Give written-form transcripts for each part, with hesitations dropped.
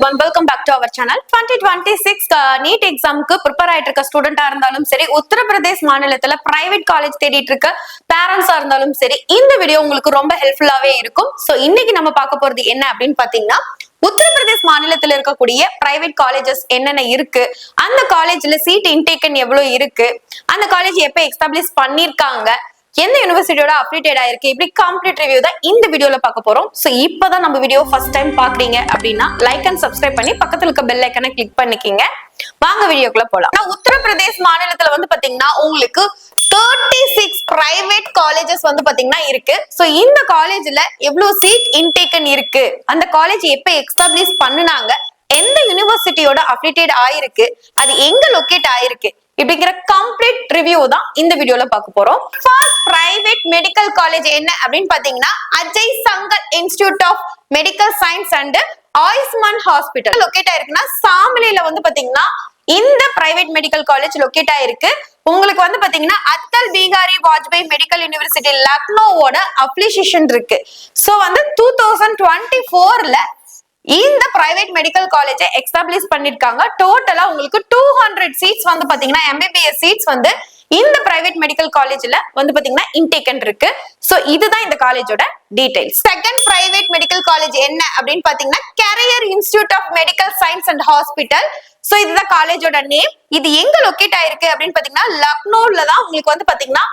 everyone, welcome back to our channel. 2026 NEET எக்ஸாம்க்கு prepare ஆயிட்டு இருக்க ஸ்டூடெண்டா இருந்தாலும் சரி, உத்தரப்பிரதேஷ் மாநிலத்துல பிரைவேட் காலேஜ் தேடிட்டு இருக்க பேரண்ட்ஸா இருந்தாலும் சரி, இந்த வீடியோ உங்களுக்கு ரொம்ப ஹெல்ப்ஃபுல்லாவே இருக்கும். சோ இன்னைக்கு நம்ம பார்க்க போறது என்ன அப்படின்னு பாத்தீங்கன்னா, உத்தரப்பிரதேஷ் மாநிலத்தில் இருக்கக்கூடிய பிரைவேட் காலேஜஸ் என்னென்ன இருக்கு, அந்த காலேஜ்ல சீட் இன்டேக்கன் எவ்வளவு இருக்கு, அந்த காலேஜ் எப்ப எஸ்டாப்ளிஷ் பண்ணிருக்காங்க, எந்த யூனிவர்சிட்டியோட அப்டேட் ஆயிருக்கு, இப்படி கம்ப்ளீட் ரிவ்யூ தான் இந்த வீடியோல பார்க்க போறோம். சோ இப்பதான் நம்ம வீடியோ ஃபர்ஸ்ட் டைம் பாக்குறீங்க அப்படின்னா லைக் அண்ட் சப்ஸ்கிரைப் பண்ணி பக்கத்துல இருக்க பெல் ஐக்கனை கிளிக் பண்ணிக்கிங்க. வாங்க வீடியோக்குள்ள போலாம். உத்தரப்பிரதேஷ் மாநிலத்துல வந்து பாத்தீங்கன்னா உங்களுக்கு 36 பிரைவேட் காலேஜஸ் வந்து பாத்தீங்கன்னா இருக்கு. சோ இந்த காலேஜ்ல எவ்வளவு சீட் இன்டேக்கன் இருக்கு, அந்த காலேஜ் எப்ப எஸ்டாப்ளிஷ் பண்ணுனாங்க, எந்த யூனிவர்சிட்டியோட அப்டேட் ஆயிருக்கு, அது எங்க லொகேட் ஆயிருக்கு, இப்படிங்கிற கம்ப்ளீட் ரிவ்யூ தான் இந்த வீடியோல பார்க்க போறோம். ஃபர்ஸ்ட் பிரைவேட் மெடிக்கல் காலேஜ் என்ன அப்படின்னு பாத்தீங்கன்னா, Ajay Shankar institute of medical science and Ayushman hospital locate ஆயிருக்குன்னா சாமலில வந்து பாத்தீங்கன்னா இந்த பிரைவேட் மெடிக்கல் காலேஜ் லொகேட் ஆயிருக்கு. உங்களுக்கு வந்து பாத்தீங்கன்னா அட்டல் பிகாரி வாஜ்பாய் மெடிக்கல் யூனிவர்சிட்டி லக்னோவோட அப்ளிகேஷன் இருக்கு. சோ வந்து 2024ல இந்த பிரைவேட் மெடிக்கல் காலேஜை எஸ்டாப்ளிஷ் பண்ணிருக்காங்க. டோட்டலா உங்களுக்கு 200 சீட்ஸ் வந்து பாத்தீங்கன்னா எம்பிபிஎஸ் சீட்ஸ் வந்து இந்த பிரைவேட் மெடிக்கல் காலேஜ்ல வந்து பாத்தீங்கன்னா இன்டேக்கன் இருக்கு. சோ இதுதான் இந்த காலேஜோட details. Second private medical college என்ன அப்படின்னு பாத்தீங்கன்னா career institute of medical science and hospital. So இதுதான் காலேஜோட நேம். இது எங்க லொகேட் ஆயிருக்கு அப்படின்னு பாத்தீங்கன்னா லக்னோல தான் உங்களுக்கு வந்து பாத்தீங்கன்னா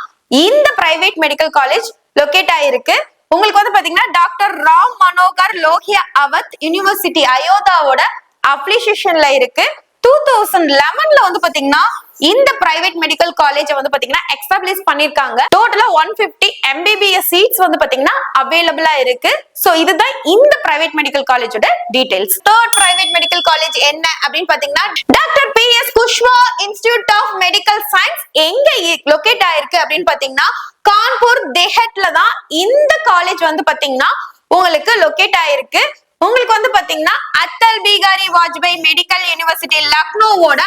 இந்த பிரைவேட் மெடிக்கல் காலேஜ் லொகேட் ஆயிருக்கு. உங்களுக்கு வந்து பாத்தீங்கன்னா டாக்டர் ராம் மனோகர் லோஹியா அவத் யூனிவர்சிட்டி அயோத்தாவோட அப்ளிகேஷன்ல இருக்கு. 2011ல வந்து பாத்தீங்கன்னா இந்த பிரைவேட் மெடிக்கல் காலேஜ் வந்து பாத்தீங்கன்னா எஸ்டாப்ளிஷ் பண்ணிருக்காங்க. டோட்டலா 150 எம்பிபிஎஸ் சீட்ஸ் வந்து பாத்தீங்கன்னா அவைலபிளா இருக்கு. சோ இதுதான் இந்த பிரைவேட் மெடிக்கல் காலேஜோட details. Third private medical college என்ன அப்படின்னு பாத்தீங்கன்னா doctor PS Kushwaha institute of medical science எங்க லொகேட் ஆயிருக்கு அப்படின்னு பாத்தீங்கன்னா கான்பூர் தேஹட்ல தான் இந்த காலேஜ் வந்து பாத்தீங்கன்னா உங்களுக்கு லொகேட் ஆயிருக்கு. உங்களுக்கு வந்து பாத்தீங்கன்னா அட்டல் பிகாரி வாஜ்பாய் மெடிக்கல் யூனிவர்சிட்டி லக்னோவோட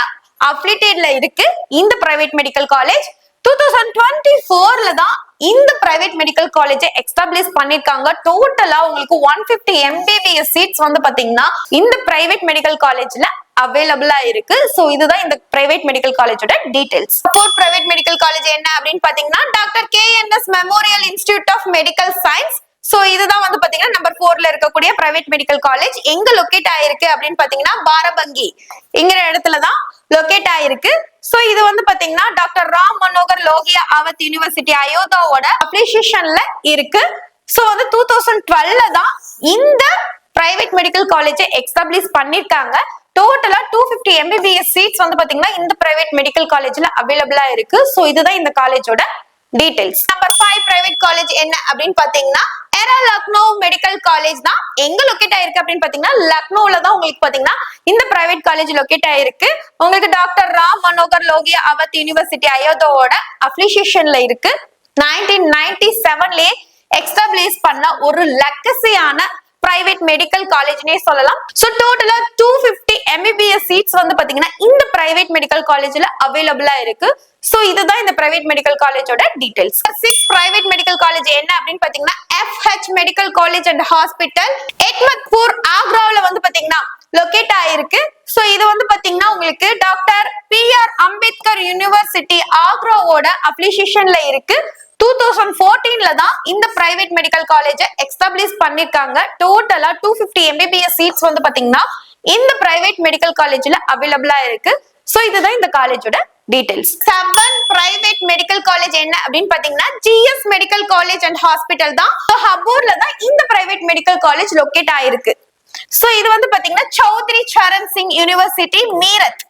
அஃபிலியேட்டட்ல இருக்கு இந்த பிரைவேட் மெடிக்கல் காலேஜ். 2024ல தான் இந்த பிரைவேட் மெடிக்கல் காலேஜை எஸ்டாப்ளிஷ் பண்ணிருக்காங்க. டோட்டலா உங்களுக்கு 150 எம்பிபிஎஸ் சீட்ஸ் வந்து பாத்தீங்கன்னா இந்த பிரைவேட் மெடிக்கல் காலேஜ்ல அவைலபிளா இருக்கு. சோ இதுதான் இந்த பிரைவேட் மெடிக்கல் காலேஜோட details. Fourth private medical college என்ன அப்படின்னு பாத்தீங்கன்னா doctor KNS memorial institute of medical science. So இதுதான் வந்து பாத்தீங்கன்னா நம்பர் 4ல இருக்கக்கூடிய பிரைவேட் மெடிக்கல் காலேஜ். எங்க லொகேட் ஆயிருக்கு அப்படின்னு பாத்தீங்கன்னா பாரபங்கி என்கிற இடத்துலதான் லொகேட் ஆயிருக்கு. சோ இது வந்து பாத்தீங்கன்னா டாக்டர் ராம் மனோகர் லோஹியா அவத் யூனிவர்சிட்டி அயோத்தாவோட அப்ளிகேஷன்ல இருக்கு. சோ வந்து 2012ல தான் இந்த பிரைவேட் மெடிக்கல் காலேஜை எஸ்டாப்ளிஷ் பண்ணிருக்காங்க. டோட்டலா 250 எம்பிபிஎஸ் சீட்ஸ் வந்து பாத்தீங்கன்னா இந்த பிரைவேட் மெடிக்கல் காலேஜ்ல அவைலபிளா இருக்கு. சோ இதுதான் இந்த காலேஜோட டீடைல்ஸ். நம்பர் 5 பிரைவேட் காலேஜ் என்ன அப்படின்னு பாத்தீங்கன்னா எரா லக்னோ மெடிக்கல் காலேஜ் தான். எங்க லொகேட் ஆயிருக்கு அப்படின்னு பாத்தீங்கன்னா லக்னோல தான் உங்களுக்கு பாத்தீங்கன்னா இந்த பிரைவேட் காலேஜ் லொகேட் ஆயிருக்கு. உங்களுக்கு டாக்டர் ராம் மனோகர் லோஹியா அவத் யூனிவர்சிட்டி அயோத்தாவோட அப்ளிகேஷன்ல இருக்கு. 1997லயே எஸ்டாப்ளிஷ் பண்ண ஒரு லெகசியான பிரைவேட் மெடிக்கல் காலேஜ்னே சொல்லலாம். சோ டோட்டலா 250 எம்பிபிஎஸ் சீட்ஸ் வந்து பாத்தீங்கன்னா இந்த பிரைவேட் மெடிக்கல் காலேஜ்ல அவைலபிளா இருக்கு. சோ இதுதான் இந்த பிரைவேட் மெடிக்கல் காலேஜோட டீடைல்ஸ். 6 பிரைவேட் மெடிக்கல் காலேஜ் என்ன அப்படின்னு பாத்தீங்கன்னா FH medical college and hospital Etmadpur ஆக்ரால வந்து பாத்தீங்கன்னா லொகேட் ஆயிருக்கு. சோ இது வந்து பாத்தீங்கன்னா உங்களுக்கு டாக்டர் PR அம்பேத்கர் யூனிவர்சிட்டி ஆக்ராவோட அப்ளிகேஷன்ல இருக்கு. 2014ல தான் இந்த பிரைவேட் மெடிக்கல் காலேஜை எஸ்டாப்ளிஷ் பண்ணிருக்காங்க. டோட்டலா 250 எம்பிபிஎஸ் சீட்ஸ் வந்து பாத்தீங்கன்னா இந்த பிரைவேட் மெடிக்கல் காலேஜ்ல அவைலபிளா இருக்கு. சோ இதுதான் இந்த காலேஜோட டீடைல்ஸ். 7 பிரைவேட் மெடிக்கல் காலேஜ் என்ன அப்படின்னு பாத்தீங்கன்னா GS medical college and hospital தான். ஹபூர்ல தான் இந்த பிரைவேட் மெடிக்கல் காலேஜ் லொகேட் ஆயிருக்கு. சோ இது வந்து பாத்தீங்கன்னா சௌத்ரி சரண் சிங் யூனிவர்சிட்டி மீரட்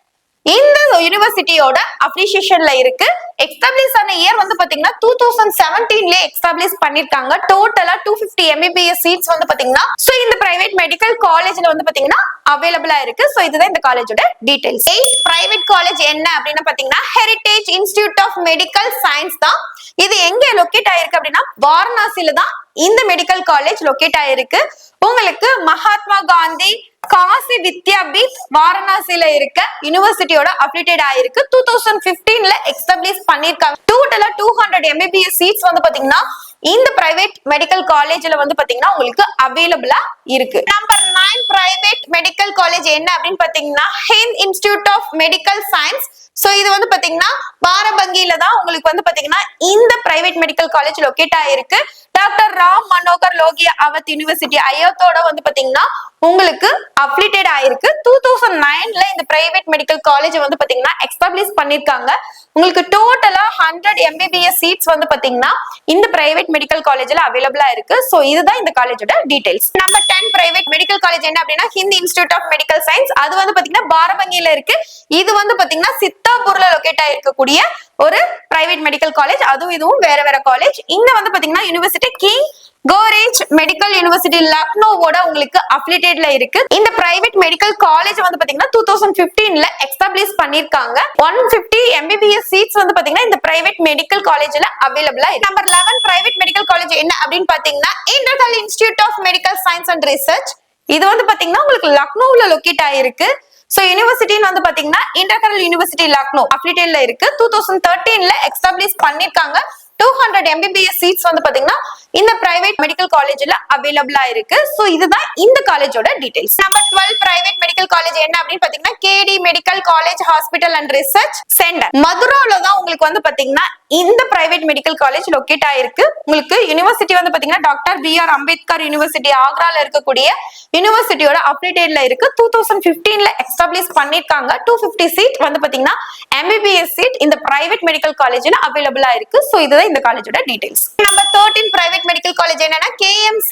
இந்த யூனிவர்சிட்டியோட அப்ளிகேஷன்ல இருக்கு. எஸ்டாப்ளிஷ் ஆன இயர் வந்து பாத்தீங்கன்னா 2017ல எஸ்டாப்ளிஷ் பண்ணிருக்காங்க. டோட்டலா 250 எம்பிபிஎஸ் சீட்ஸ் வந்து பாத்தீங்கன்னா சோ இந்த பிரைவேட் மெடிக்கல் காலேஜ்ல வந்து பாத்தீங்கன்னா அவைலபிளா இருக்கு. சோ இதுதான் இந்த காலேஜோட டீடைல்ஸ். 8 பிரைவேட் காலேஜ் என்ன அப்படின்னு பாத்தீங்கன்னா heritage institute of medical science தான். இது எங்க லொகேட் ஆயிருக்கு அப்படின்னா வாரணாசியில தான் இந்த மெடிக்கல் காலேஜ் லொகேட் ஆயிருக்கு. உங்களுக்கு மகாத்மா காந்தி காசி வித்யாபீட் வாரணாசியில இருக்க யூனிவர்சிட்டியோட அப்டேட் ஆயிருக்கு. 2015ல எஸ்டாப்ளிஷ் பண்ணிருக்காங்க. டோட்டலா 200 எம்பிபிஎஸ் சீட்ஸ் வந்து பாத்தீங்கன்னா இந்த பிரைவேட் மெடிக்கல் காலேஜ்ல வந்து பாத்தீங்கன்னா உங்களுக்கு அவைலபிளா இருக்கு. நம்பர் 9 பிரைவேட் மெடிக்கல் காலேஜ் என்ன அப்படின்னு பாத்தீங்கன்னா Hind institute of medical science. So இது வந்து பாத்தீங்கன்னா பாரபங்கியில தான் உங்களுக்கு வந்து பாத்தீங்கன்னா இந்த பிரைவேட் மெடிக்கல் காலேஜ் லொகேட் ஆயிருக்கு. டாக்டர் ராம் மனோகர் லோகியா அவத் யூனிவர்சிட்டி ஐயோத்தோட வந்து பாத்தீங்கன்னா உங்களுக்கு அப்ளிட்டட் ஆயிருக்கு. 2009ல இந்த பிரைவேட் மெடிக்கல் காலேஜ் வந்து பாத்தீங்கன்னா எஸ்டாப்ளிஷ் பண்ணிருக்காங்க. உங்களுக்கு டோட்டலா 100 MBBS சீட்ஸ் வந்து பாத்தீங்கன்னா இந்த பிரைவேட் மெடிக்கல் காலேஜ்ல அவைலபிளா இருக்கு. சோ இதுதான் இந்த காலேஜோட details. Number 10 private medical college என்ன அப்படின்னா Hind institute of medical science. அது வந்து பாத்தீங்கன்னா பாரபங்கியில இருக்கு. இது வந்து பாத்தீங்கன்னா சித்தாபூர்ல லொகேட் ஆயிருக்கக்கூடிய ஒரு பிரைவேட் மெடிக்கல் காலேஜ். அதுவும் இதுவும் வேற வேற காலேஜ். இங்க வந்து பாத்தீங்கன்னா யூனிவர்சிட்டி கிங் கோரேஜ் மெடிக்கல் யூனிவர்சிட்டி லக்னோவோட உங்களுக்கு அஃபிலியேட்டட்ல இருக்கு. இந்த பிரைவேட் மெடிக்கல் காலேஜ் வந்து பாத்தீங்கன்னா 2015ல எஸ்டாப்ளிஷ் பண்ணிருக்காங்க. 150 MBBS சீட்ஸ் வந்து பாத்தீங்கன்னா இந்த பிரைவேட் மெடிக்கல் காலேஜ்ல அவைலபிளா இருக்கு. நம்பர் 11 பிரைவேட் மெடிக்கல் காலேஜ் என்ன அப்படின்னு பாத்தீங்கன்னா Integral institute of medical science and research. இது வந்து பாத்தீங்கன்னா உங்களுக்கு லக்னோல லொகேட் ஆயிருக்கு. சோ யூனிவர்சிட்டின்னு வந்து பாத்தீங்கன்னா இன்டர்கல் யூனிவர்சிட்டி லக்னோ அஃபிலியேட்டட்ல இருக்கு. 2013ல எஸ்டாப்ளிஷ் பண்ணிருக்காங்க. 200 MBBS சீட்ஸ் வந்து பாத்தீங்கன்னா இந்த பிரைவேட் மெடிக்கல் காலேஜ்ல அவைலபிளா இருக்கு. சோ இதுதான் இந்த காலேஜோட details. Number 12 private medical college என்ன அப்படின்னு பாத்தீங்கன்னா KD medical college hospital and research center. மதுரால தான் உங்களுக்கு வந்து பாத்தீங்கன்னா இந்த பிரைவேட் மெடிக்கல் காலேஜ் லொகேட் ஆயிருக்கு. உங்களுக்கு யூனிவர்சிட்டி வந்து பாத்தீங்கன்னா டாக்டர் B.R. அம்பேத்கர் யூனிவர்சிட்டி ஆக்ரால இருக்கக்கூடிய யூனிவர்சிட்டியோட அப்ளிடேட்ல இருக்கு. 2015ல எஸ்டாப்ளிஷ் பண்ணிருக்காங்க. 250 சீட் வந்து பாத்தீங்கன்னா MBBS சீட் இந்த பிரைவேட் மெடிக்கல் காலேஜ்ல அவைலபிளா இருக்கு. சோ இதுதான் இந்த காலேஜோட details. Number 13 private medical college என்னன்னா KMC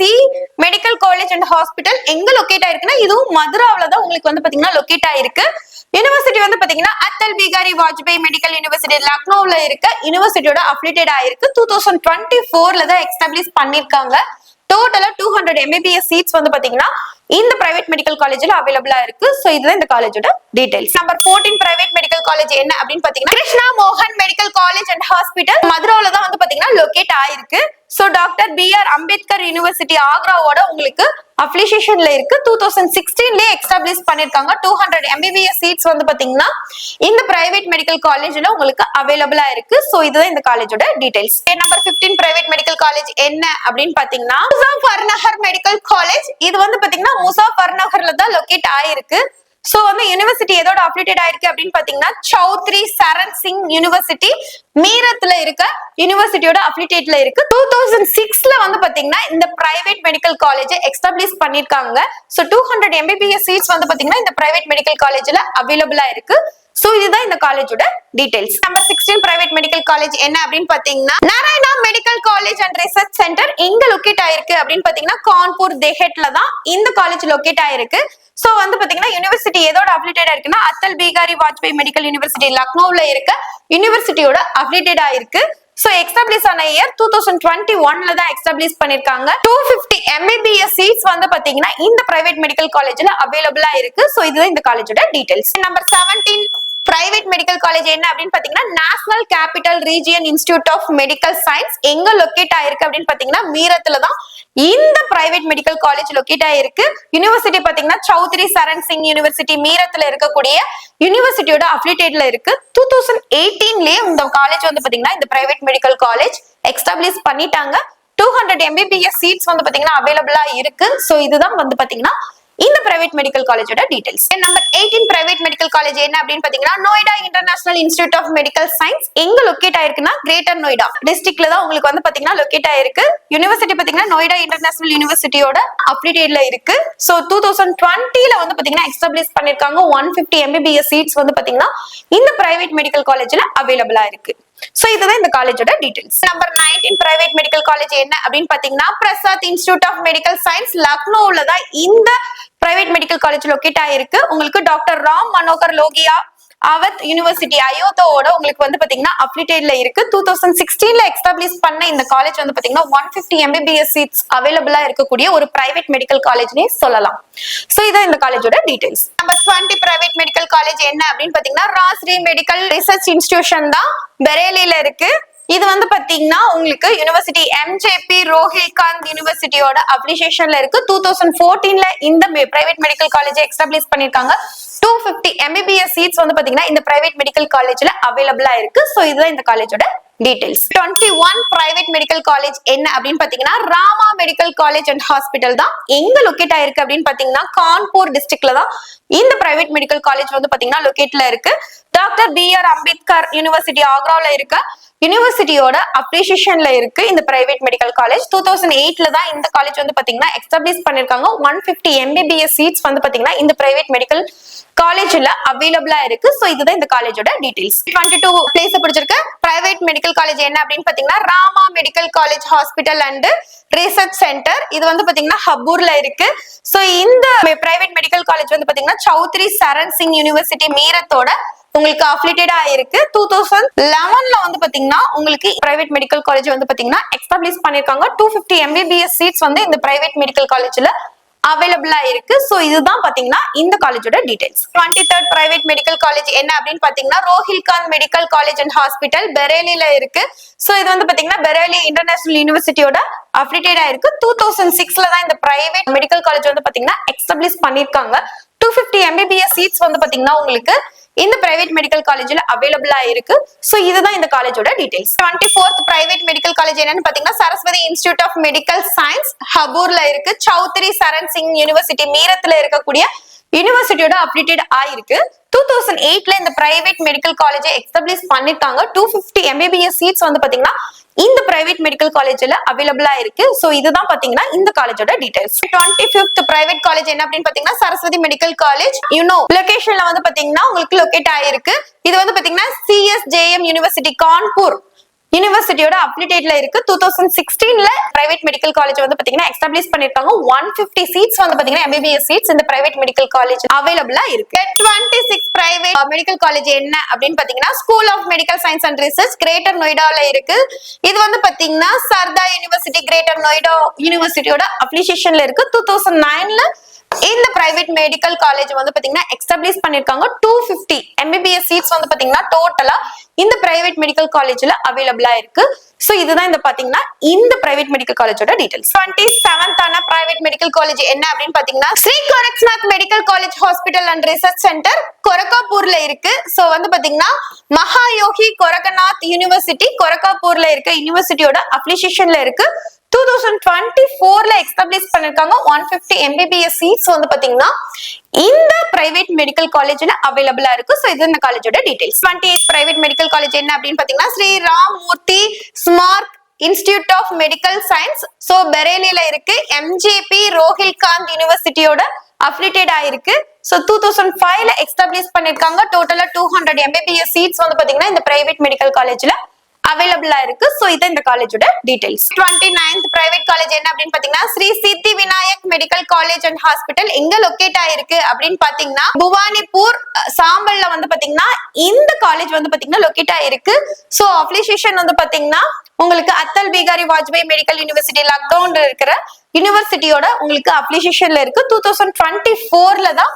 medical college and hospital. எங்க லொகேட் ஆயிருக்குன்னா இதுவும் மதுராவில தான் உங்களுக்கு வந்து பாத்தீங்கன்னா லொகேட் ஆயிருக்கு. யூனிவர்சிட்டி வந்து பாத்தீங்கன்னா அட்டல் பிகாரி வாஜ்பாய் மெடிக்கல் யூனிவர்சிட்டி லக்னோல இருக்க யூனிவர்சிட்டியோட அஃபிலியேட்டட் ஆயிருக்கு. 2024ல தான் எஸ்டாப்ளிஷ் பண்ணிருக்காங்க. டோட்டலா 200 MBBS சீட்ஸ் வந்து பாத்தீங்கன்னா இந்த பிரைவேட் மெடிக்கல் காலேஜ்ல அவைலபிளா இருக்கு. சோ இதுதான் இந்த காலேஜோட details. Number 14 private medical college என்ன அப்படின்னு பாத்தீங்கன்னா கிருஷ்ணா மோகன் மெடிக்கல் காலேஜ் அண்ட் ஹாஸ்பிட்டல் மதுரால தான் வந்து பாத்தீங்கன்னா லொகேட் ஆயிருக்கு. So doctor B.R. Ambedkar university ஆக்ராவோட உங்களுக்கு அஃபிலியேஷன்ல இருக்கு. 2016ல எஸ்டாப்ளிஷ் பண்ணிருக்காங்க. 200 MBBS சீட்ஸ் வந்து பாத்தீங்கன்னா இந்த பிரைவேட் மெடிக்கல் காலேஜ்ல உங்களுக்கு அவைலபிளா இருக்கு. சோ இதுதான் இந்த காலேஜோட details. Number 15 private medical college என்ன அப்படின்னு பாத்தீங்கன்னா முசாஃபர்நகர் மெடிக்கல் காலேஜ். இது வந்து பாத்தீங்கன்னா முசாஃபர்நகர்ல தான் லொகேட் ஆயிருக்கு. சோ வந்து யூனிவர்சிட்டி எதோட அஃபிலியேட்டட் ஆயிருக்கு அப்படின்னு பாத்தீங்கன்னா சௌத்ரி சரண் சிங் யூனிவர்சிட்டி மீரத்ல இருக்க யூனிவர்சிட்டியோட அஃபிலியேட்டட்ல இருக்கு. 2006ல வந்து பாத்தீங்கன்னா இந்த பிரைவேட் மெடிக்கல் காலேஜ் எஸ்டாப்ளிஷ் பண்ணிருக்காங்க. சோ 200 MBBS சீட்ஸ் வந்து பாத்தீங்கன்னா இந்த பிரைவேட் மெடிக்கல் காலேஜ்ல அவைலபிளா இருக்கு. சோ இதுதான் இந்த காலேஜோட details. Number 16 private medical college என்ன அப்படின்னு பாத்தீங்கன்னா Narayana medical college and research center. எங்க லொகேட் ஆயிருக்கு அப்படின்னு பாத்தீங்கன்னா கான்பூர் தேஹெட்ல தான் இந்த காலேஜ் லொகேட் ஆயிருக்கு. சோ வந்து பாத்தீங்கன்னா யூனிவர்சிட்டி எதோட அஃபிலியேட்டட் ஆயிருக்குன்னா அட்டல் பிகாரி வாஜ்பாய் மெடிக்கல் யூனிவர்சிட்டி லக்னோல இருக்க யூனிவர்சிட்டியோட அஃபிலியேட்டட் ஆயிருக்கு. சோ எஸ்டாப்ளிஷ் ஆன இயர் 2021ல தான் எஸ்டாப்ளிஷ் பண்ணிருக்காங்க. 250 MBBS சீட்ஸ் வந்து பாத்தீங்கன்னா இந்த பிரைவேட் மெடிக்கல் காலேஜ்ல அவைலபிளா இருக்கு. சோ இதுதான் இந்த காலேஜோட details. Number 17 private medical college என்ன அப்படின்னு பாத்தீங்கன்னா national capital region institute of medical science. எங்க லொகேட் ஆயிருக்கு அப்படின்னு பாத்தீங்கன்னா மீரத்ல தான் இந்த பிரைவேட் மெடிக்கல் காலேஜ் லொகேட் ஆயிருக்கு. யூனிவர்சிட்டி பாத்தீங்கன்னா சௌத்ரி சரண் சிங் யூனிவர்சிட்டி மீரத்ல இருக்கக்கூடிய யூனிவர்சிட்டியோட அஃபிலியேட்டட்ல இருக்கு. 2018லயே இந்த காலேஜ் வந்து பாத்தீங்கன்னா இந்த பிரைவேட் மெடிக்கல் காலேஜ் எஸ்டாப்ளிஷ் பண்ணிட்டாங்க. 200 MBBS சீட்ஸ் வந்து பாத்தீங்கன்னா அவைலபிளா இருக்கு. சோ இதுதான் வந்து பாத்தீங்கன்னா இந்த பிரைவேட் மெடிக்கல் காலேஜோட details. Number 18 private medical college என்ன அப்படின்னு பாத்தீங்கன்னா Noida international institute of medical science. எங்க லொகேட் ஆயிருக்குன்னா கிரேட்டர் நோய்டா டிஸ்ட்ரிக்ட்ல தான் உங்களுக்கு வந்து பாத்தீங்கன்னா லொகேட் ஆயிருக்கு. யூனிவர்சிட்டி பாத்தீங்கன்னா நோய்டா இன்டர்நேஷனல் யூனிவர்சிட்டியோட அஃபிலியேட்டட்ல இருக்கு. சோ 2020ல வந்து பாத்தீங்கன்னா எஸ்டாப்ளிஷ் பண்ணிருக்காங்க. 150 MBBS சீட்ஸ் வந்து பாத்தீங்கன்னா இந்த பிரைவேட் மெடிக்கல் காலேஜ்ல அவைலபிளா இருக்கு. சோ இதுதான் இந்த காலேஜோட details. Number 19 private medical college என்ன அப்படின்னு பாத்தீங்கன்னா Prasad institute of medical science லக்னோல தான் இந்த பிரைவேட் மெடிக்கல் காலேஜ் லொகேட் ஆயிருக்கு. உங்களுக்கு டாக்டர் ராம் மனோகர் லோகியா அவத் யூனிவர்சிட்டி ஐயோத்தோட உங்களுக்கு வந்து பாத்தீங்கன்னா அஃபிலியேட்டட்ல இருக்கு. 2016ல எஸ்டாப்ளிஷ் பண்ண இந்த காலேஜ் வந்து பாத்தீங்கன்னா 150 MBBS சீட்ஸ் அவைலபிளா இருக்கக்கூடிய ஒரு பிரைவேட் மெடிக்கல் காலேஜ்னே சொல்லலாம். சோ இதான் இந்த காலேஜோட details. Number 20 private medical college என்ன அப்படின்னு பாத்தீங்கன்னா ராஸ்ரி மெடிக்கல் ரிசர்ச் இன்ஸ்டிடியூஷன் தான் பெரேலில இருக்கு. இது வந்து பாத்தீங்கன்னா உங்களுக்கு யூனிவர்சிட்டி எம்ஜேபி ரோஹில்காந்த் யூனிவர்சிட்டியோட அப்ளிகேஷன்ல இருக்கு. 2014ல இந்த பிரைவேட் மெடிக்கல் காலேஜ் எஸ்டாப்ளிஷ் பண்ணிருக்காங்க. 250 MBBS சீட்ஸ் வந்து பாத்தீங்கன்னா இந்த பிரைவேட் மெடிக்கல் காலேஜ்ல அவைலபிளா இருக்கு. சோ இதுதான் இந்த காலேஜோட டீடைல்ஸ். 21 பிரைவேட் மெடிக்கல் காலேஜ் என்ன அப்படின்னு பாத்தீங்கன்னா Rama medical college and hospital தான். எங்க லொகேட் ஆயிருக்கு அப்படின்னு பாத்தீங்கன்னா கான்பூர் டிஸ்ட்ரிக்ட்ல தான் இந்த பிரைவேட் மெடிக்கல் காலேஜ் வந்து பாத்தீங்கன்னா லொகேட்ல இருக்கு. டாக்டர் BR அம்பேத்கர் யூனிவர்சிட்டி ஆக்ரால இருக்க யூனிவர்சிட்டியோட அப்ரிசியேஷன்ல இருக்கு இந்த பிரைவேட் மெடிக்கல் காலேஜ். 2008ல தான் இந்த காலேஜ் வந்து பாத்தீங்கன்னா எஸ்டாப்ளிஷ் பண்ணிருக்காங்க. 150 MBBS சீட்ஸ் வந்து பாத்தீங்கன்னா இந்த பிரைவேட் மெடிக்கல் காலேஜ்ல அவைலபிளா இருக்கு. சோ இதுதான் இந்த காலேஜோட டீடைல்ஸ். 22 பிளேஸ் பிடிச்சிருக்க பிரைவேட் மெடிக்கல் காலேஜ் என்ன அப்படின்னு பாத்தீங்கன்னா Rama medical college hospital and research center. இது வந்து பாத்தீங்கன்னா ஹப்பூர்ல இருக்கு. சோ இந்த பிரைவேட் மெடிக்கல் காலேஜ் வந்து பாத்தீங்கன்னா சௌத்ரி சரண் சிங் யூனிவர்சிட்டி மீரத்தோட உங்களுக்கு அஃபிலியேட்டட் ஆயிருக்கு. 2011ல வந்து பாத்தீங்கன்னா உங்களுக்கு பிரைவேட் மெடிக்கல் காலேஜ் வந்து பாத்தீங்கன்னா எஸ்டாப்ளிஷ் பண்ணிருக்காங்க. 250 MBBS சீட்ஸ் வந்து இந்த பிரைவேட் மெடிக்கல் காலேஜ்ல அவைலபிளா இருக்கு. சோ இதுதான் பாத்தீங்கன்னா இந்த காலேஜோட details. 23rd private medical college என்ன அப்படின்னு பாத்தீங்கன்னா ரோஹில்காந்த் மெடிக்கல் காலேஜ் அண்ட் ஹாஸ்பிட்டல் பெரேலில இருக்கு. சோ இது வந்து பாத்தீங்கன்னா பெரேலி இன்டர்நேஷனல் யூனிவர்சிட்டியோட அஃபிலியேட்டட் ஆயிருக்கு. 2006ல தான் இந்த பிரைவேட் மெடிக்கல் காலேஜ் வந்து பாத்தீங்கன்னா எஸ்டாப்ளிஷ் பண்ணிருக்காங்க. 250 MBBS சீட்ஸ் வந்து பாத்தீங்கன்னா உங்களுக்கு இந்த பிரைவேட் மெடிக்கல் காலேஜ்ல அவைலபிளா இருக்கு. சோ இதுதான் இந்த காலேஜோட details. 24th private medical college என்னன்னு பாத்தீங்கன்னா Saraswati institute of medical science ஹபூர்ல இருக்கு. சௌத்ரி சரண் சிங் யூனிவர்சிட்டி மீரத்ல இருக்கக்கூடிய யூனிவர்சிட்டியோட அப்டேட்டட் ஆயிருக்கு. 2008ல இந்த பிரைவேட் மெடிக்கல் காலேஜை எஸ்டாப்ளிஷ் பண்ணிருக்காங்க. 250 MBBS சீட்ஸ் வந்து பாத்தீங்கன்னா இந்த பிரைவேட் மெடிக்கல் காலேஜ்ல அவைலபிளா இருக்கு. சோ இதுதான் பாத்தீங்கன்னா இந்த காலேஜோட டீடைல்ஸ். 25th பிரைவேட் காலேஜ் என்ன அப்படின்னு பாத்தீங்கன்னா சரஸ்வதி மெடிக்கல் காலேஜ் லொகேஷன்ல வந்து பாத்தீங்கன்னா உங்களுக்கு லொகேட் ஆயிருக்கு. இது வந்து பாத்தீங்கன்னா CSJM யூனிவர்சிட்டி கான்பூர் யூனிவர்சிட்டியோட அப்ளிடேட்ல இருக்கு. 2016ல பிரைவேட் மெடிக்கல் காலேஜ் வந்து பாத்தீங்கன்னா எஸ்டாப்ளிஷ் பண்ணிருக்காங்க. 150 சீட்ஸ் வந்து பாத்தீங்கன்னா MBBS சீட்ஸ் இந்த பிரைவேட் மெடிக்கல் காலேஜ் அவைலபிளா இருக்கு. 26 பிரைவேட் மெடிக்கல் காலேஜ் என்ன அப்படின்னு பாத்தீங்கன்னா school of medical science and research greater நொய்டால இருக்கு. இது வந்து பாத்தீங்கன்னா சர்தா யூனிவர்சிட்டி கிரேட்டர் நொய்டா யூனிவர்சிட்டியோட அப்ளிகேஷன்ல இருக்கு. 2009ல இந்த பிரைவேட் மெடிக்கல் காலேஜ் வந்து பாத்தீங்கன்னா எஸ்டாப்ளிஷ் பண்ணிருக்காங்க. 250 MBBS சீட்ஸ் வந்து பாத்தீங்கன்னா டோட்டலா இந்த பிரைவேட் மெடிக்கல் காலேஜ்ல அவைலபிளா இருக்கு. சோ இதுதான் இந்த பாத்தீங்கன்னா இந்த பிரைவேட் மெடிக்கல் காலேஜோட டீடைல்ஸ். 27th ஆன பிரைவேட் மெடிக்கல் காலேஜ் என்ன அப்படின்னு பாத்தீங்கன்னா Shri Gorakhnath medical college hospital and research center கொரக்காப்பூர்ல இருக்கு. சோ வந்து பாத்தீங்கன்னா மகாயோகி கொரக்கநாத் யூனிவர்சிட்டி கொரக்காப்பூர்ல இருக்க யூனிவர்சிட்டியோட அப்ளிகேஷன்ல இருக்கு. 2024ல எஸ்டாப்ளிஷ் பண்ணிருக்காங்க. 150 MBBS சீட்ஸ் வந்து பாத்தீங்கன்னா இந்த பிரைவேட் மெடிக்கல் காலேஜ்ல அவைலபிளா இருக்கு. சோ இது இந்த காலேஜோட details. 28th private medical college என்ன அப்படின்னு பாத்தீங்கன்னா Shri Ram Murti smart institute of medical science. So பெரேலில இருக்கு. MJP ரோஹில்காந்த் யூனிவர்சிட்டியோட அஃபிலியேட்டட் ஆயிருக்கு. சோ 2005ல எஸ்டாப்ளிஷ் பண்ணிருக்காங்க. டோட்டலா 200 MBBS சீட்ஸ் வந்து பாத்தீங்கன்னா இந்த பிரைவேட் மெடிக்கல் காலேஜ்ல அவைலபிளா இருக்கு. சோ இதான் இந்த காலேஜோட டீடைல்ஸ். 29th பிரைவேட் காலேஜ் என்ன அப்படின்னு பாத்தீங்கன்னா ஸ்ரீ சித்தி Vinayak medical college and hospital எங்க லொகேட் ஆயிருக்கு அப்படின்னு பாத்தீங்கன்னா புவானிப்பூர் சாம்பல்ல வந்து பாத்தீங்கன்னா இந்த காலேஜ் வந்து பாத்தீங்கன்னா லொகேட் ஆயிருக்கு. சோ அப்ளிகேஷன் வந்து பாத்தீங்கன்னா உங்களுக்கு அத்தல் பிகாரி வாஜ்பாய் மெடிக்கல் யூனிவர்சிட்டி லக்னோல இருக்கிற யூனிவர்சிட்டியோட உங்களுக்கு அப்ளிகேஷன்ல இருக்கு. 2024ல தான்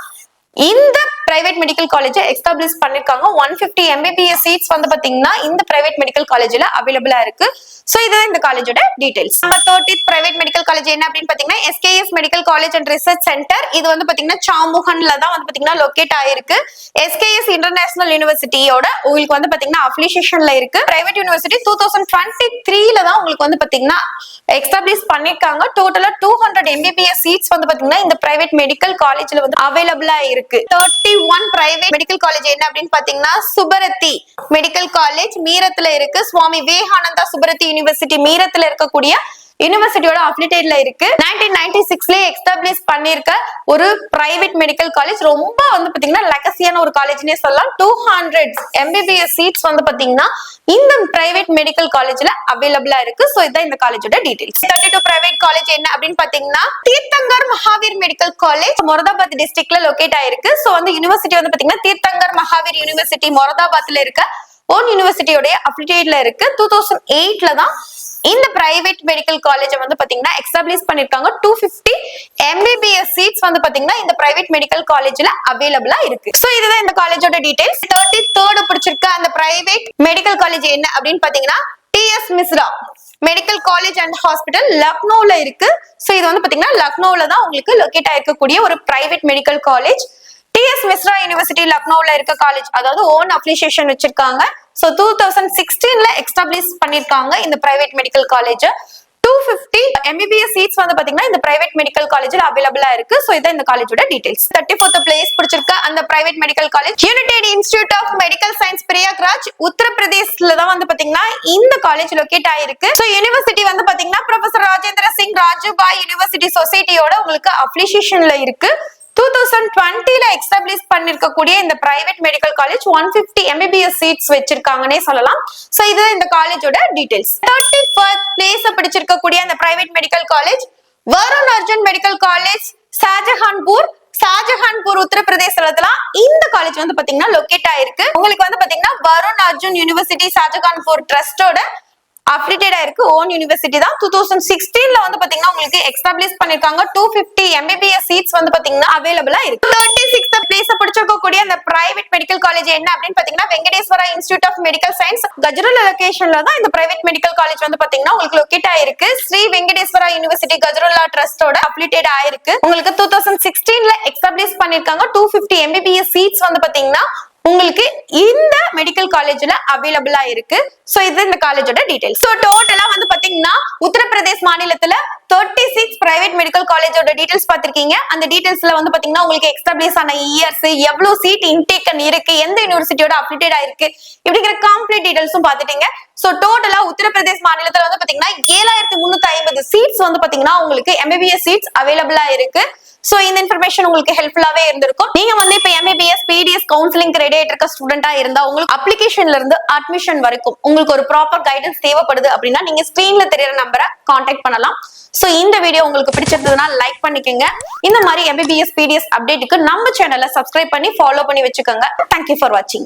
இந்த பிரைவேட் மெடிக்கல் காலேஜ் எஸ்டாப்ளிஷ் பண்ணிருக்காங்க. 150 MBBS சீட்ஸ் வந்து பாத்தீங்கன்னா இந்த பிரைவேட் மெடிக்கல் காலேஜ்ல அவைலபிளா இருக்கு. சோ இதுதான் இந்த காலேஜோட details. Number 30th private medical college என்ன அப்படின்னு பாத்தீங்கன்னா SKS medical college and research center. இது வந்து பாத்தீங்கன்னா சாமுகன்ல தான் வந்து பாத்தீங்கன்னா லொகேட் ஆயிருக்கு. SKS இன்டர்நேஷனல் யூனிவர்சிட்டியோட உங்களுக்கு வந்து பாத்தீங்கன்னா அஃபிலியேஷன்ல இருக்கு. பிரைவேட் யூனிவர்சிட்டி 2023ல தான் உங்களுக்கு வந்து பாத்தீங்கன்னா எஸ்டாப்ளிஷ் பண்ணிருக்காங்க. டோட்டலா 200 MBBS சீட்ஸ் வந்து பாத்தீங்கன்னா இந்த பிரைவேட் மெடிக்கல் காலேஜ்ல வந்து அவைலபிளா இருக்கு. 31 பிரைவேட் மெடிக்கல் காலேஜ் என்ன அப்படின்னு பாத்தீங்கன்னா சுபரத்தி மெடிக்கல் காலேஜ் மீரத்ல இருக்கு. சுவாமி விவேகானந்தா சுபரத்தி யூனிவர்சிட்டி மீரத்ல இருக்கக்கூடிய யூனிவர்சிட்டியோட அஃபிலியேட்டட்ல இருக்கு. 1996ல எஸ்டாப்ளிஷ் பண்ணிருக்க ஒரு பிரைவேட் மெடிக்கல் காலேஜ். ரொம்ப வந்து பாத்தீங்கன்னா லெகசியான ஒரு காலேஜ்னே சொல்லலாம். 200 MBBS சீட்ஸ் வந்து பாத்தீங்கன்னா இந்த பிரைவேட் மெடிக்கல் காலேஜ்ல அவைலபிளா இருக்கு. சோ இதான் இந்த காலேஜோட டீடைல்ஸ். 32 பிரைவேட் காலேஜ் என்ன அப்படின்னு பாத்தீங்கன்னா தீர்த்தங்கர் மகாவீர் மெடிக்கல் காலேஜ் மொரதாபாத் டிஸ்ட்ரிக்ட்ல லொகேட் ஆயிருக்கு. சோ வந்து யூனிவர்சிட்டி வந்து பாத்தீங்கன்னா தீர்த்தங்கர் மகாவீர் யூனிவர்சிட்டி மொரதாபாத்ல இருக்க ஓன் யூனிவர்சிட்டியோட அஃபிலியேட்ல இருக்கு. 2008ல தான் இந்த பிரைவேட் மெடிக்கல் காலேஜ் வந்து பாத்தீங்கன்னா எஸ்டாப்ளிஷ் பண்ணிருக்காங்க. 250 MBBS சீட்ஸ் வந்து பாத்தீங்கன்னா இந்த பிரைவேட் மெடிக்கல் காலேஜ்ல அவைலபிளா இருக்கு. சோ இதுதான் இந்த காலேஜோட டீடைல்ஸ். 33rd பிடிச்சிருக்க அந்த பிரைவேட் மெடிக்கல் காலேஜ் என்ன அப்படின்னு பாத்தீங்கன்னா TS மிஸ்ரா மெடிக்கல் காலேஜ் அண்ட் ஹாஸ்பிட்டல் லக்னோல இருக்கு. சோ இது வந்து பாத்தீங்கன்னா லக்னோல தான் உங்களுக்கு லொகேட் ஆயிருக்கக்கூடிய ஒரு private medical college. TS Mishra university லக்னோல இருக்க காலேஜ், அதாவது ஓன் அப்ளிகேஷன் வச்சிருக்காங்க. சோ 2016ல எஸ்டாப்ளிஷ் பண்ணிருக்காங்க இந்த private medical college. 250 MBBS seats வந்து பாத்தீங்கன்னா இந்த பிரைவேட் மெடிக்கல் காலேஜ்ல அவைலபிளா இருக்கு. சோ இதான் இந்த காலேஜோட டீடைல்ஸ். 34th பிளேஸ் பிடிச்சிருக்க அந்த private medical college united institute of medical science Prayagraj உத்தரப்பிரதேஷ்ல தான் வந்து பாத்தீங்கன்னா இந்த காலேஜ் லொகேட் ஆயிருக்கு. சோ யூனிவர்சிட்டி வந்து பாத்தீங்கன்னா ப்ரொஃபசர் ராஜேந்திர சிங் ராஜுபாய் யூனிவர்சிட்டி சொசைட்டியோட உங்களுக்கு அப்ளிகேஷன்ல இருக்கு. 2020ல எஸ்டாப்ளிஷ் பண்ணிருக்கக்கூடிய இந்த private medical college 150 MBBS seats வச்சிருக்காங்கன்னே சொல்லலாம். சோ இது இந்த காலேஜோட டீடைல்ஸ். 34th பிளேஸ் பிடிச்சிருக்கக்கூடிய அந்த private medical college Varun Arjun medical college Shahjahanpur உத்தரப்பிரதேசத்துல இந்த காலேஜ் வந்து பாத்தீங்கன்னா லொகேட் ஆயிருக்கு. உங்களுக்கு வந்து பாத்தீங்கன்னா வருண் அர்ஜுன் யூனிவர்சிட்டி ஷாஜஹான்பூர் ட்ரஸ்டோட அப்ளிகேட் ஆயிருக்கு. ஓன் யூனிவர்சிட்டி தான். 2016ல வந்து பாத்தீங்கன்னா உங்களுக்கு எஸ்டாப்ளிஷ் பண்ணிருக்காங்க. 250 MBBS சீட்ஸ் வந்து பாத்தீங்கன்னா அவைலபிளா இருக்கு. 36th பிளேஸ் பிடிச்சிருக்கக்கூடிய அந்த பிரைவேட் மெடிக்கல் காலேஜ் என்ன அப்படின்னு பாத்தீங்கன்னா Venkateswara institute of medical science Gajraula லொகேஷன்ல தான் இந்த பிரைவேட் மெடிக்கல் காலேஜ் வந்து பாத்தீங்கன்னா உங்களுக்கு லொகேட் ஆயிருக்கு. ஸ்ரீ வெங்கடேஸ்வரா யூனிவர்சிட்டி கஜ்ரோலா ட்ரஸ்டோட அப்ளிகேட் ஆயிருக்கு. உங்களுக்கு 2016ல எஸ்டாப்ளிஷ் பண்ணிருக்காங்க. 250 MBBS சீட்ஸ் வந்து பாத்தீங்கன்னா உங்களுக்கு இந்த மெடிக்கல் காலேஜ்ல அவைலபிளா இருக்கு. சோ இது இந்த காலேஜோட டீடைல்ஸ். சோ டோட்டலா வந்து பாத்தீங்கன்னா உத்தரப்பிரதேஷ் மாநிலத்துல 36 பிரைவேட் மெடிக்கல் காலேஜோட டீடைல்ஸ் பாத்திருக்கீங்க. அந்த டீடைல்ஸ்ல வந்து பாத்தீங்கன்னா உங்களுக்கு எஸ்டாப்ளிஷ் ஆன இயர்ஸ், எவ்வளவு சீட் இன்டேக் இருக்கு, எந்த யூனிவர்சிட்டியோட அப்ளிகேட் ஆயிருக்கு, இப்படிங்கிற கம்ப்ளீட் டீடைல்ஸும் பாத்துட்டீங்க. சோ டோட்டலா உத்தரப்பிரதேஷ் மாநிலத்துல வந்து பாத்தீங்கன்னா 7350 சீட்ஸ் வந்து பாத்தீங்கன்னா உங்களுக்கு MBBS சீட்ஸ் அவைலபிளா இருக்கு. சோ இந்த இன்ஃபர்மேஷன் உங்களுக்கு ஹெல்ப்ஃபுல்லாவே இருந்திருக்கும். நீங்க வந்து இப்ப MBBS PDS கவுன்சிலிங் ரெடி ஆயிட்டு இருக்க ஸ்டூடெண்டா இருந்தா உங்களுக்கு அப்ளிகேஷன்ல இருந்து அட்மிஷன் வரைக்கும் உங்களுக்கு ஒரு ப்ராப்பர் கைடன்ஸ் தேவைப்படுது அப்படின்னா நீங்க ஸ்கிரீன்ல தெரியற நம்பரை கான்டாக்ட் பண்ணலாம். சோ இந்த வீடியோ உங்களுக்கு பிடிச்சிருந்ததுன்னா லைக் பண்ணிக்கங்க. இந்த மாதிரி MBBS PDS அப்டேட்டுக்கு நம்ம சேனலை சப்ஸ்கிரைப் பண்ணி ஃபாலோ பண்ணி வச்சுக்கோங்க. தேங்க்யூ ஃபார் வாட்சிங்.